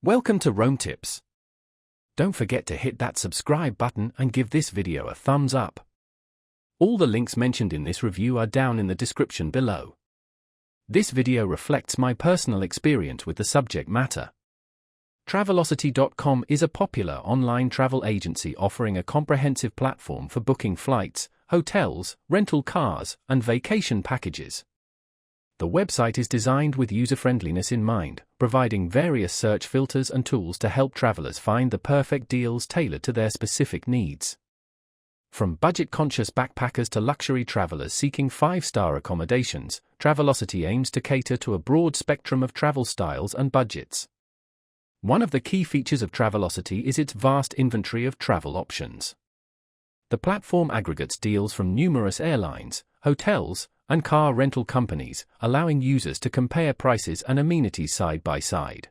Welcome to Rome Tips. Don't forget to hit that subscribe button and give this video a thumbs up. All the links mentioned in this review are down in the description below. This video reflects my personal experience with the subject matter. Travelocity.com is a popular online travel agency offering a comprehensive platform for booking flights, hotels, rental cars, and vacation packages. The website is designed with user-friendliness in mind, providing various search filters and tools to help travelers find the perfect deals tailored to their specific needs. From budget-conscious backpackers to luxury travelers seeking 5-star accommodations, Travelocity aims to cater to a broad spectrum of travel styles and budgets. One of the key features of Travelocity is its vast inventory of travel options. The platform aggregates deals from numerous airlines, hotels, and car rental companies, allowing users to compare prices and amenities side by side.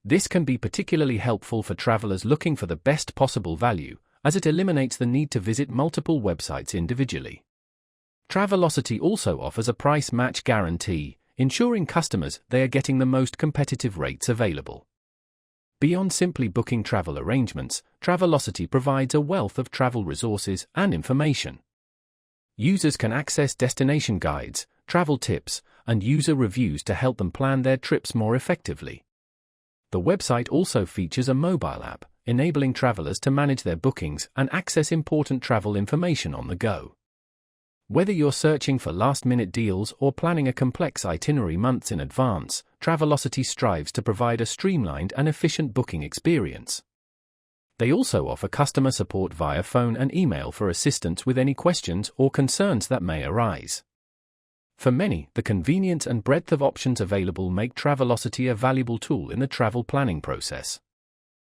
This can be particularly helpful for travelers looking for the best possible value, as it eliminates the need to visit multiple websites individually. Travelocity also offers a price match guarantee, ensuring customers they are getting the most competitive rates available. Beyond simply booking travel arrangements, Travelocity provides a wealth of travel resources and information. Users can access destination guides, travel tips, and user reviews to help them plan their trips more effectively. The website also features a mobile app, enabling travelers to manage their bookings and access important travel information on the go. Whether you're searching for last-minute deals or planning a complex itinerary months in advance, Travelocity strives to provide a streamlined and efficient booking experience. They also offer customer support via phone and email for assistance with any questions or concerns that may arise. For many, the convenience and breadth of options available make Travelocity a valuable tool in the travel planning process.